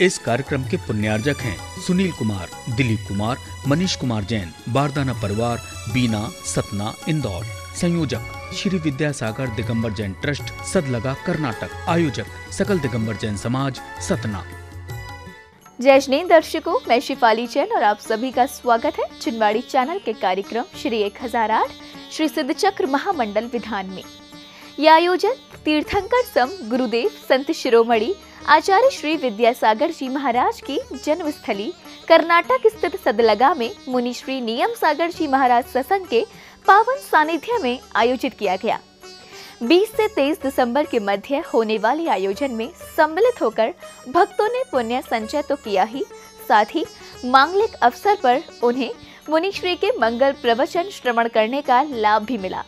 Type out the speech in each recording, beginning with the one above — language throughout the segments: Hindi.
इस कार्यक्रम के पुण्यार्जक हैं सुनील कुमार, दिलीप कुमार, मनीष कुमार जैन, बारदाना परिवार, बीना, सतना, इंदौर। संयोजक श्री विद्यासागर दिगंबर जैन ट्रस्ट, सदलगा, कर्नाटक। आयोजक सकल दिगंबर जैन समाज, सतना। जय जैन दर्शकों, मैं शिफाली जैन और आप सभी का स्वागत है चिनवाड़ी चैनल के कार्यक्रम श्री 1008 श्री सिद्धचक्र महामंडल विधान में। यह आयोजन तीर्थंकर सम गुरुदेव संत शिरोमणि आचार्य श्री विद्यासागर जी महाराज की जन्मस्थली कर्नाटक स्थित सदलगा में मुनि श्री नियम सागर जी महाराज सत्संग के पावन सानिध्य में आयोजित किया गया। 20 से 23 दिसंबर के मध्य होने वाले आयोजन में सम्मिलित होकर भक्तों ने पुण्य संचय तो किया ही, साथ ही मांगलिक अवसर पर उन्हें मुनिश्री के मंगल प्रवचन श्रवण करने का लाभ भी मिला।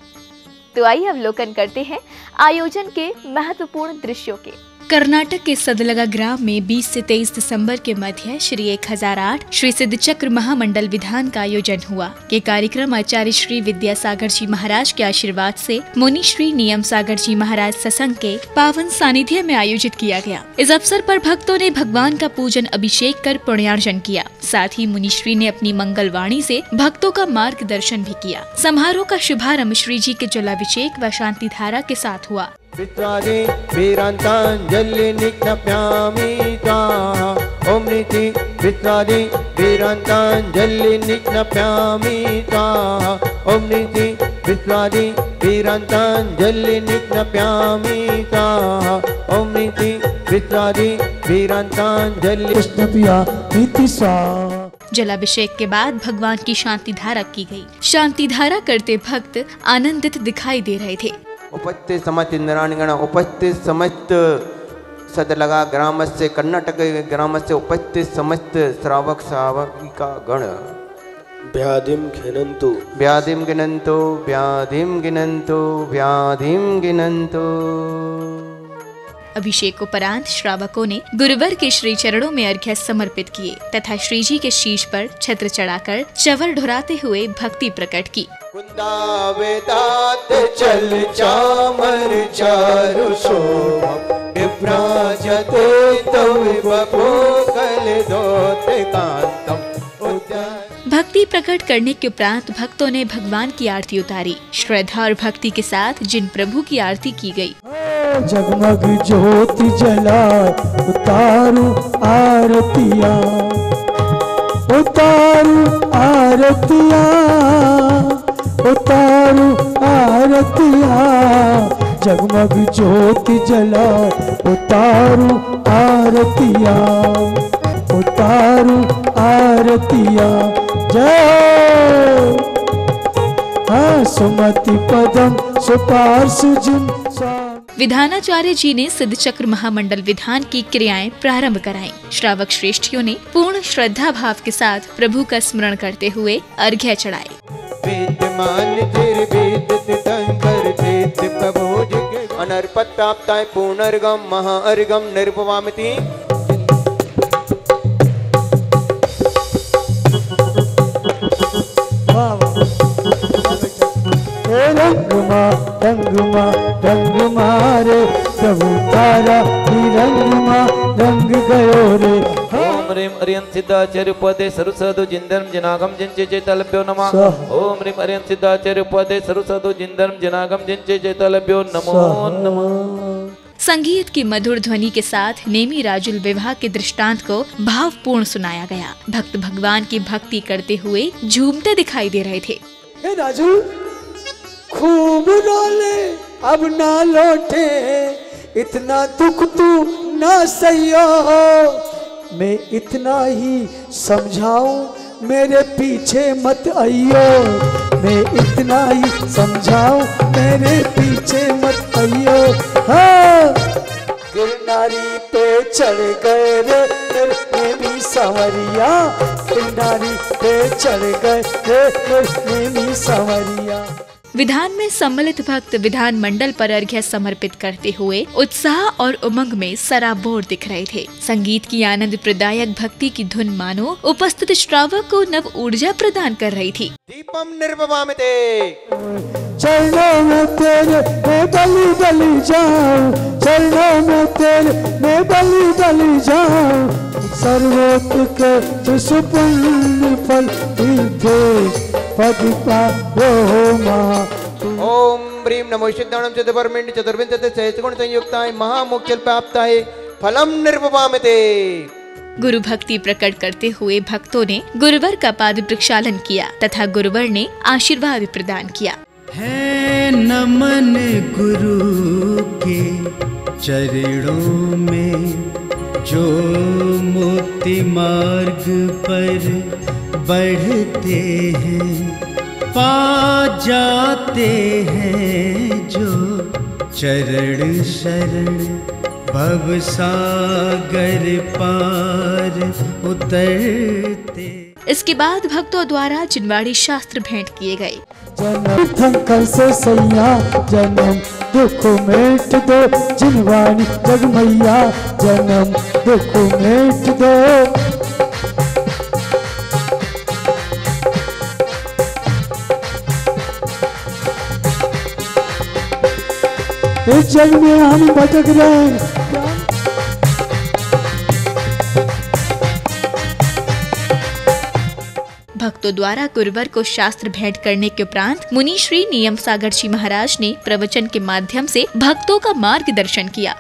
तो आइए अवलोकन करते हैं आयोजन के महत्वपूर्ण दृश्यों के। कर्नाटक के सदलगा ग्राम में 20 से 23 दिसंबर के मध्य श्री 1008 श्री सिद्धचक्र महामंडल विधान का आयोजन हुआ। ये कार्यक्रम आचार्य श्री विद्यासागर जी महाराज के आशीर्वाद से मुनि श्री नियम सागर जी महाराज सत्संग के पावन सानिध्य में आयोजित किया गया। इस अवसर पर भक्तों ने भगवान का पूजन अभिषेक कर पुण्यार्जन किया। साथ ही मुनिश्री ने अपनी मंगल वाणी से भक्तों का मार्गदर्शन भी किया। समारोह का शुभारंभ श्री जी के जलाभिषेक व शांति धारा के साथ हुआ। वित्रादि वीरांतांजलि निज्ञाप्यामि त्वाः ओम निति वित्रादि वीरांतांजलि निज्ञाप्यामि त्वाः ओम निति वित्रादि वीरांतांजलि निज्ञाप्यामि त्वाः ओम निति वित्रादि वीरांतांजलि निज्ञाप्यामि स्वाहा। जलाभिषेक के बाद भगवान की शांति धारा की गई। शांति धारा करते भक्त आनंदित दिखाई दे रहे थे। उपस्थित समस्त इंद्राणीगण, उपस्थित समस्त सदलगा ग्रामस्य कर्नाटक ग्रामस्य उपस्थित समस्त श्रावक श्रावकिका गण व्याधिं गिनन्तु व्याधिं गिनन्तु व्याधिं गिनन्तु व्याधिं गिनन्तु। अभिषेक उपरांत श्रावकों ने गुरुवर के श्री चरणों में अर्घ्य समर्पित किए तथा श्री जी के शीश पर छत्र चढ़ाकर चवर ढुराते हुए भक्ति प्रकट की। कुंदावेदात चल चामर चारु शोभम विभ्राजते तव बपोकल दोते कांतम। भक्ति प्रकट करने के उपरांत भक्तों ने भगवान की आरती उतारी। श्रद्धा और भक्ति के साथ जिन प्रभु की आरती की गई। जगमग ज्योति जलाए उतारू आरतियाँ, उतारू आरतियाँ, उतारू आरतियाँ। जगमग ज्योति जलाए उतारू आरतियाँ, उतारू आरतियाँ। जय हाँ सुमति पदम सुपार्श्व जिन। विधानाचार्य जी ने सिद्धचक्र महामंडल विधान की क्रियाएं प्रारंभ कराईं। श्रावक श्रेष्ठियों ने पूर्ण श्रद्धा भाव के साथ प्रभु का स्मरण करते हुए अर्घ्य चढ़ाए। अनर्पत प्राप्ताय पुनर्गम महाअर्घम निर्भवामिति। रंग मारे प्रभु तारा रंग गयो रे। ओम ह्रीं अर्यं सिद्धाचार्य पदे सरस्वतु जिंदरम जनागम जिंचे चैतलभ्यो नमः। ओम ह्रीं अर्यं सिद्धाचार्य पदे सरस्वतु जिंदरम जनागम जिंचे चैतलभ्यो नमो नमः। संगीत की मधुर ध्वनि के साथ नेमी राजुल विवाह के दृष्टांत को भावपूर्ण सुनाया गया। भक्त भगवान की भक्ति करते हुए झूमते दिखाई दे रहे थे। हे राजुल खूब रोले अब ना लौटे, इतना दुख तू ना सहियो। मैं इतना ही समझाऊं मेरे पीछे मत आइयो। मैं इतना ही समझाऊं मेरे पीछे मत आइयो। हाँ गिरनारी पे चढ़ गए रे नेमी सांवरिया, गिरनारी पे चढ़ गए रे नेमी सांवरिया। विधान में सम्मिलित भक्त विधान मंडल पर अर्घ्य समर्पित करते हुए उत्साह और उमंग में सराबोर दिख रहे थे। संगीत की आनंद प्रदायक भक्ति की धुन मानो उपस्थित श्रावक को नव ऊर्जा प्रदान कर रही थी। दीपम निर्भवामिते चरणों में तेरे मैं बलि बलि जाऊं, चरणों में तेरे मैं बलि बलि जाऊं। सर्वोत्त के सुपुण्य फल दे पद पायो महा। ओम ह्रीं नमो सिद्धाणं चतुर्वर्ण्यं चतुर्विंशति सहस्रगुण संयुक्ताय महामोक्षं प्राप्ताय फलम निर्वपामते। गुरु भक्ति प्रकट करते हुए भक्तों ने गुरुवर का पाद प्रक्षालन किया तथा गुरुवर ने आशीर्वाद प्रदान किया। है नमन गुरु के चरणों में, जो मुक्ति मार्ग पर बढ़ते हैं, पा जाते हैं जो चरण शरण, भव सागर पार उतरते। इसके बाद भक्तों द्वारा चिनवाड़ी शास्त्र भेंट किए गए। जन्म थंकर से सैया जन्म दुख मेट दो, जिनवाणी जगमैया जन्म दुख मेट दो। इस जग में हम भटक रहे हैं। भक्तों द्वारा गुरुवर को शास्त्र भेंट करने के उपरांत मुनि श्री नियम सागर जी महाराज ने प्रवचन के माध्यम से भक्तों का मार्गदर्शन किया।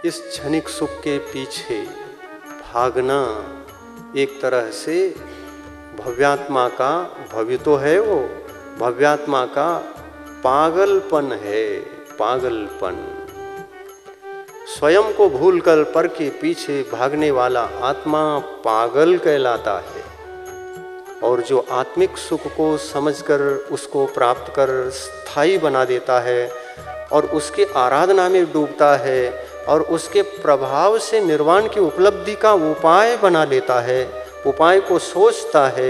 इस क्षणिक सुख के पीछे भागना एक तरह से भव्यात्मा का, भव्य तो है वो, भव्यात्मा का पागलपन है, पागलपन। स्वयं को भूलकर पर के पीछे भागने वाला आत्मा पागल कहलाता है। और जो आत्मिक सुख को समझकर उसको प्राप्त कर स्थायी बना देता है और उसके आराधना में डूबता है और उसके प्रभाव से निर्वाण की उपलब्धि का उपाय बना लेता है, उपाय को सोचता है,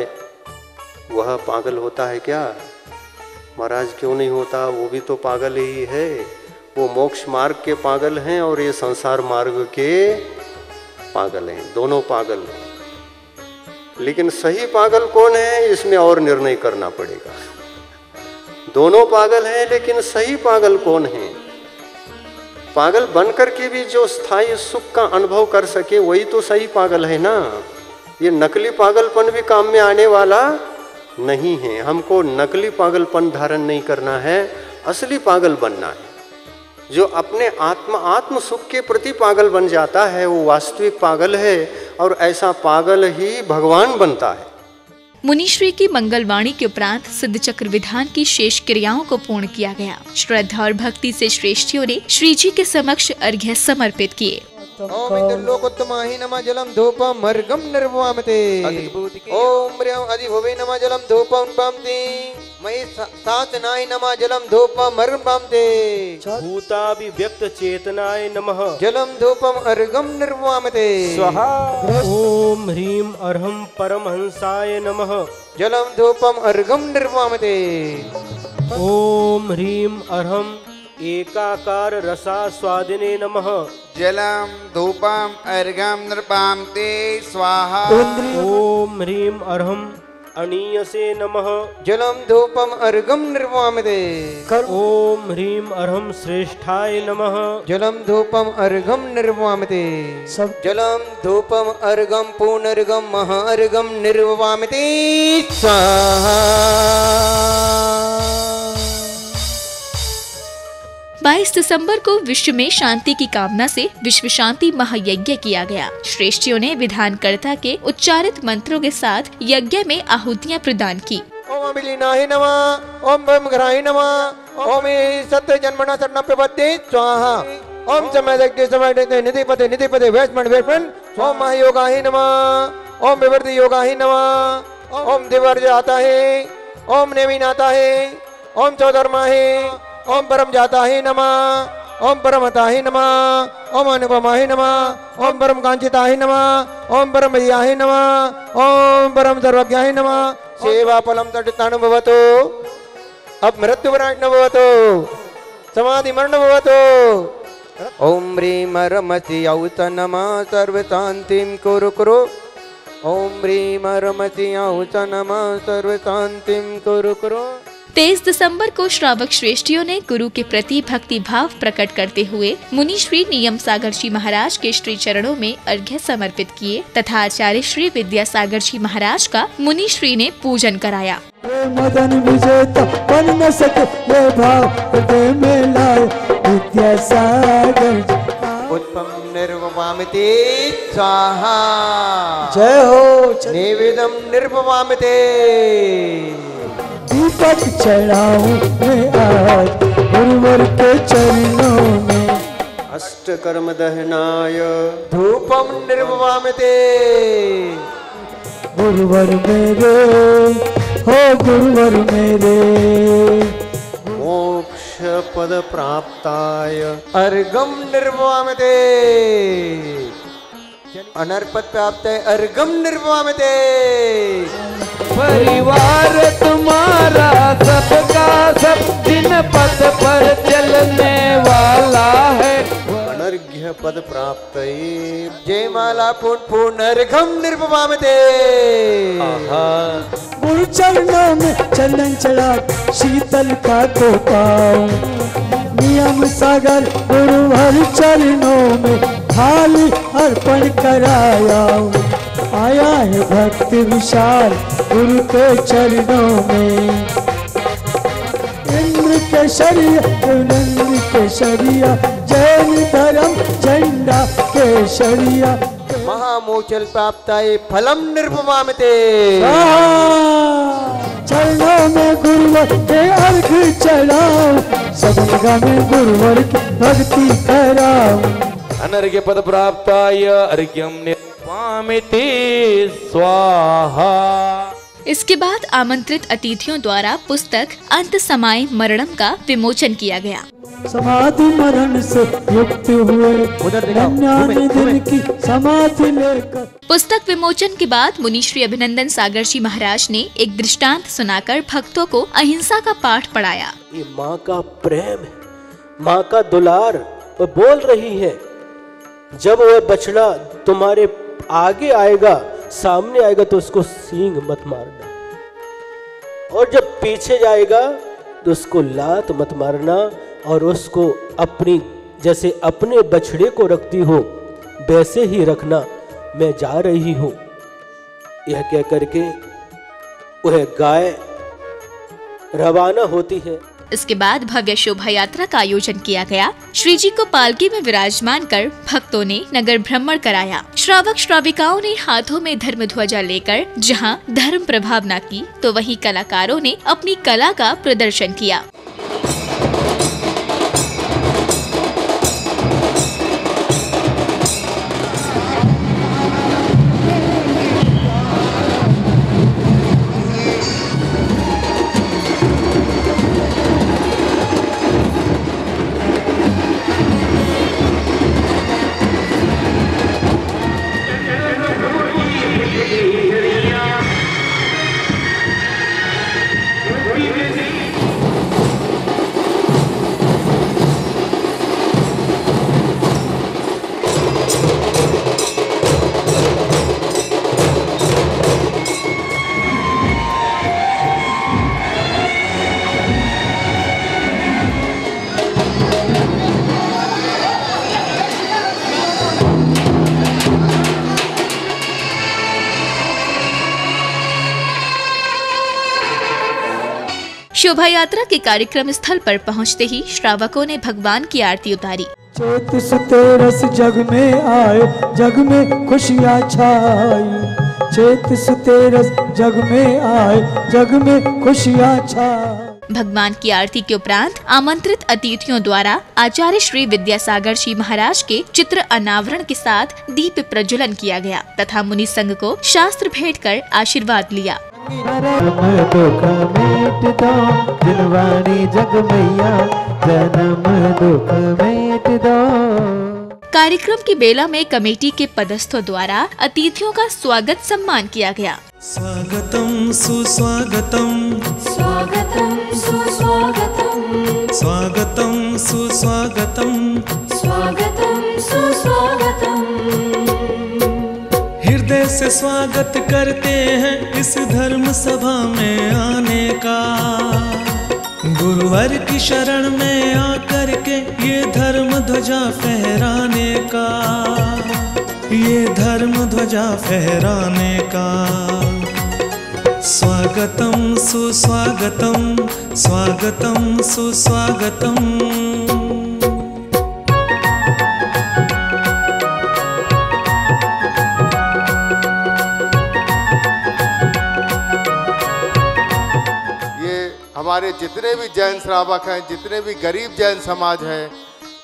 वह पागल होता है क्या? महाराज क्यों नहीं होता? वो भी तो पागल ही है। वो मोक्ष मार्ग के पागल हैं और ये संसार मार्ग के पागल हैं, दोनों पागल हैं। लेकिन सही पागल कौन है, इसमें और निर्णय करना पड़ेगा। दोनों पागल हैं लेकिन सही पागल कौन है? पागल बनकर के भी जो स्थायी सुख का अनुभव कर सके वही तो सही पागल है ना। ये नकली पागलपन भी काम में आने वाला नहीं है। हमको नकली पागलपन धारण नहीं करना है, असली पागल बनना है। जो अपने आत्म सुख के प्रति पागल बन जाता है वो वास्तविक पागल है और ऐसा पागल ही भगवान बनता है। मुनिश्री की मंगलवाणी के उपरांत सिद्ध चक्र विधान की शेष क्रियाओं को पूर्ण किया गया। श्रद्धा और भक्ति से श्रेष्ठियों ने श्री जी के समक्ष अर्घ्य समर्पित किए। ओम इंद्रलोकोत्तमाहि नमः जलम धूपम अर्घ्यं निर्ववामते। ओम ह्रीं अधिभुवे नमः जलम धूपम पामते। मयि साचनाय नमः जलम धूपम अर्घ्यं पामते। भूताभिव्यक्त चेतनाय नमः जलम धूपम अर्घ्यं निर्ववामते। स्वाहा। ओम ह्रीं अर्हं परमहंसाय नमः जलम धूपम अर्घ्यं निर्ववामते। ओम ह्रीं अर्हं एकाकार रसास्वादिने नमः जलम धूपम अर्घ्यं निर्पामते। स्वाहा। ओम ह्रीं अर्हं अनीयसे नमः जलम धूपम अर्घ्यं निर्ववामते। ओम ह्रीं अर्हं श्रेष्ठाय नमः जलम धूपम अर्घ्यं निर्ववामते। जलम धूपम अर्घ्यं पुनर्घ्यं महार्घ्यं निर्ववामते। स्वाहा। 22 दिसंबर को विश्व में शांति की कामना से विश्व शांति महायज्ञ किया गया। श्रेष्ठियों ने विधानकर्ता के उच्चारित मंत्रों के साथ यज्ञ में आहुतियां प्रदान की। ओम अभिलीनाय नमः। ओम ब्रह्मग्रहाय नमः। ओम सत्य जन्मना शरणप्रपत्ते। स्वाहा। ओम समयदग्धे समयदग्धे निधिपते निधिपते वैष्मण वैष्मण। ओम महायोगाय नमः। ओम विवर्ति योगाय नमः। ओम दिवर्ज आता है। ओम नेमिन आता है। ओम चौधर्मा है। ओम परम जाता है नमः। ओम परमता है नमः। ओम अनुपमा है नमः। ओम परम कांचिता है नमः। ओम परम भैया है नमः। ओम परम सर्वज्ञ है नमः। सेवा फलम तटितानु भवतो। अब मृत्यु वराट न भवतो। समाधि मरण भवतो। ओम ह्रीं रमति औत नमः सर्वशान्तिं कुरु कुरु। ओम ह्रीं रमति औत नमः सर्वशान्तिं कुरु कुरु। 23 दिसंबर को श्रावक श्रेष्ठियों ने गुरु के प्रति भक्ति भाव प्रकट करते हुए मुनि श्री नियम सागर जी महाराज के श्री चरणों में अर्घ्य समर्पित किए तथा आचार्य श्री विद्यासागर जी महाराज का मुनि श्री ने पूजन कराया। मदन विजेता बन न सके ये भाव हृदय में लाए विद्यासागर पुष्पम निर्वपामिते स्वाहा। जय हो। निवेदम निर्वपामिते। दीपक चढ़ाऊं मैं आज गुरुवर के चरणों में। अष्ट कर्म दहनाय धूपम निर्वपामिते। गुरुवर मेरे हो गुरुवर मेरे। मोक्ष पद प्राप्ताय अर्घम निर्वपामिते। अनर्पद प्राप्त अर्घम निर्वपामिते। परिवार तुम्हारा सबका सब दिन पथ पर चलने वाला है। अनर्घ्य पद प्राप्त जय माला पुनर्घम निर्वपामिते। गुरु चरणों में चंदन चढ़ा शीतल का तो पाऊं। नियम सागर गुरुवर चरणों में थाली अर्पण कराया। आया है भक्त विशाल गुरु के चरणों में। इंद्र केसरिया इंद्र केसरिया जैन धर्म झंडा केसरिया। महामोचल प्राप्ताय फलम निर्वपामिते। चरणों में गुरुवर के अर्घ चढ़ाओ। सब जगह में गुरुवर की भक्ति कराओ। अनर्घ्य पद प्राप्ताय अर्घ्यम निर्वपामिते स्वाहा। इसके बाद आमंत्रित अतिथियों द्वारा पुस्तक अंत समाय मरणम का विमोचन किया गया। समाधि मरण से युक्त हुए 99 दिन की समाधि लेकर। पुस्तक विमोचन के बाद मुनि श्री अभिनंदन सागर जी महाराज ने एक दृष्टांत सुनाकर भक्तों को अहिंसा का पाठ पढ़ाया। ये माँ का प्रेम है, माँ का दुलार। वो बोल रही है जब वह बछड़ा तुम्हारे आगे आएगा, सामने आएगा तो उसको सींग मत मारना, और जब पीछे जाएगा तो उसको लात मत मारना, और उसको अपनी जैसे अपने बछड़े को रखती हो वैसे ही रखना। मैं जा रही हूँ। यह कह करके वह गाय रवाना होती है। इसके बाद भव्य शोभा यात्रा का आयोजन किया गया। श्री जी को पालकी में विराजमान कर भक्तों ने नगर भ्रमण कराया। श्रावक श्राविकाओं ने हाथों में धर्म ध्वजा लेकर जहां धर्म प्रभाव न की तो वहीं कलाकारों ने अपनी कला का प्रदर्शन किया। शोभा यात्रा के कार्यक्रम स्थल पर पहुंचते ही श्रावकों ने भगवान की आरती उतारी। चैत सुतेरस जग में आए, जग में खुशियाँ छाई। चैत सुतेरस जग में आए, जग में खुशियाँ छाई। भगवान की आरती के उपरांत आमंत्रित अतिथियों द्वारा आचार्य श्री विद्यासागर जी महाराज के चित्र अनावरण के साथ दीप प्रज्वलन किया गया तथा मुनि संघ को शास्त्र भेंट कर आशीर्वाद लिया। दुख मेट दो दिलवानी जग मैया, जन्म दुख मेट दो। कार्यक्रम की बेला में कमेटी के पदस्थों द्वारा अतिथियों का स्वागत सम्मान किया गया। स्वागतम सुस्वागतम, स्वागतम सुस्वागतम, स्वागतम सुस्वागतम, स्वागतम सुस्वागतम। हृदय से स्वागत करते हैं इस धर्म सभा में आने का। गुरुवर की शरण में आकर के ये धर्म ध्वजा फहराने का, ये धर्म ध्वजा फहराने का। स्वागतम सुस्वागतम, स्वागतम सुस्वागतम। हमारे जितने भी जैन श्रावक हैं, जितने भी गरीब जैन समाज है,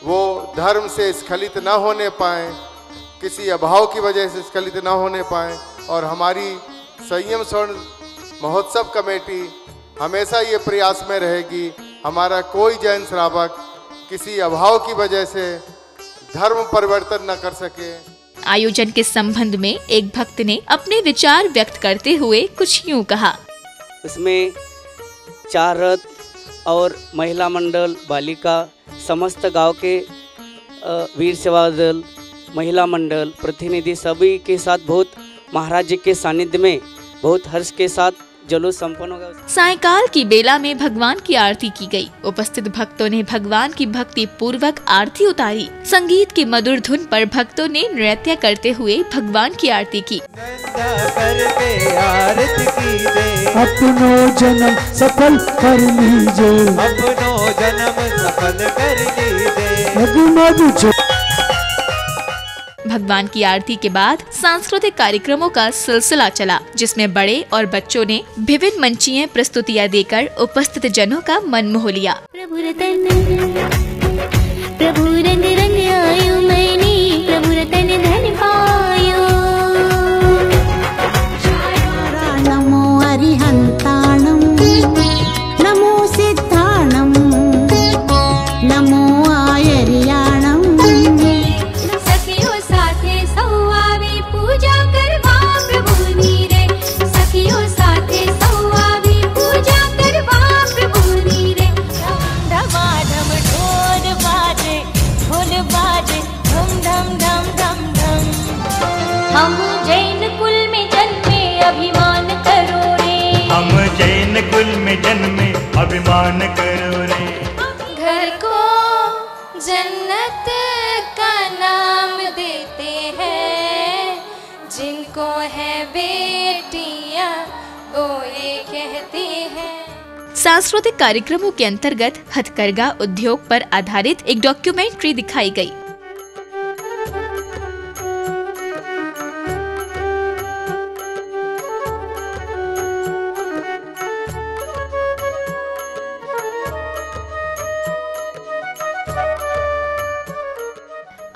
वो धर्म से स्खलित न होने पाएँ, किसी अभाव की वजह से स्खलित न होने पाएँ। और हमारी संयम स्वर्ण महोत्सव कमेटी हमेशा ये प्रयास में रहेगी, हमारा कोई जैन श्रावक किसी अभाव की वजह से धर्म परिवर्तन न कर सके। आयोजन के संबंध में एक भक्त ने अपने विचार व्यक्त करते हुए कुछ यूं कहा। उसमें 4 रथ और महिला मंडल, बालिका, समस्त गांव के वीर सेवा दल, महिला मंडल, प्रतिनिधि सभी के साथ बहुत महाराज जी के सानिध्य में बहुत हर्ष के साथ जुलूस संपन्न होगा। सायंकाल की बेला में भगवान की आरती की गई। उपस्थित भक्तों ने भगवान की भक्ति पूर्वक आरती उतारी। संगीत की मधुर धुन पर भक्तों ने नृत्य करते हुए भगवान की आरती की। अपनो जन्म सफल कर लीजिए, अपनो जन्म सफल कर लीजिए। भगवान की आरती के बाद सांस्कृतिक कार्यक्रमों का सिलसिला चला, जिसमें बड़े और बच्चों ने विभिन्न मंचीय प्रस्तुतियां देकर उपस्थित जनों का मन मोह लिया। प्रभु रतन, प्रभु रंग रंग आयो मैंने, प्रभु रतन धन पायो। नमो अरिहंताणम, नमो सिद्धाणम, नमो आयरियाणम। हम जैन कुल में जन्मे अभिमान करो रे, हम जैन कुल में जन्मे अभिमान करो रे। घर को जन्नत का नाम देते हैं, जिनको है बेटियां वो ये कहते हैं। सांस्कृतिक कार्यक्रमों के अंतर्गत हथकरघा उद्योग पर आधारित एक डॉक्यूमेंट्री दिखाई गई।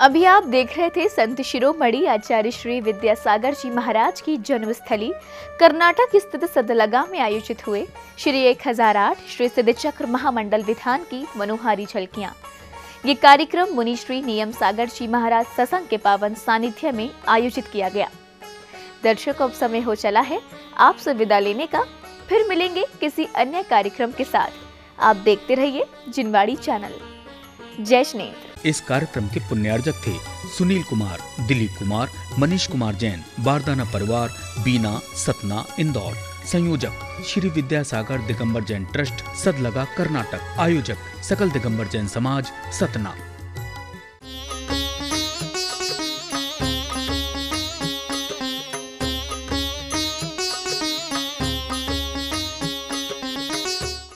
अभी आप देख रहे थे संत शिरोमणि आचार्य श्री विद्यासागर जी महाराज की जन्मस्थली कर्नाटक स्थित सदलगा में आयोजित हुए श्री 1008 श्री सिद्धचक्र महामंडल विधान की मनोहारी झलकियां। ये कार्यक्रम मुनि श्री नियम सागर जी महाराज सत्संग के पावन सानिध्य में आयोजित किया गया। दर्शकों, अब समय हो चला है आपसे विदा लेने का। फिर मिलेंगे किसी अन्य कार्यक्रम के साथ। आप देखते रहिए जिनवाड़ी चैनल। जय श्रीनेत्र। इस कार्यक्रम के पुण्यार्जक थे सुनील कुमार, दिलीप कुमार, मनीष कुमार जैन, बारदाना परिवार, बीना, सतना, इंदौर। संयोजक श्री विद्यासागर दिगंबर जैन ट्रस्ट, सदलगा, कर्नाटक। आयोजक सकल दिगंबर जैन समाज, सतना।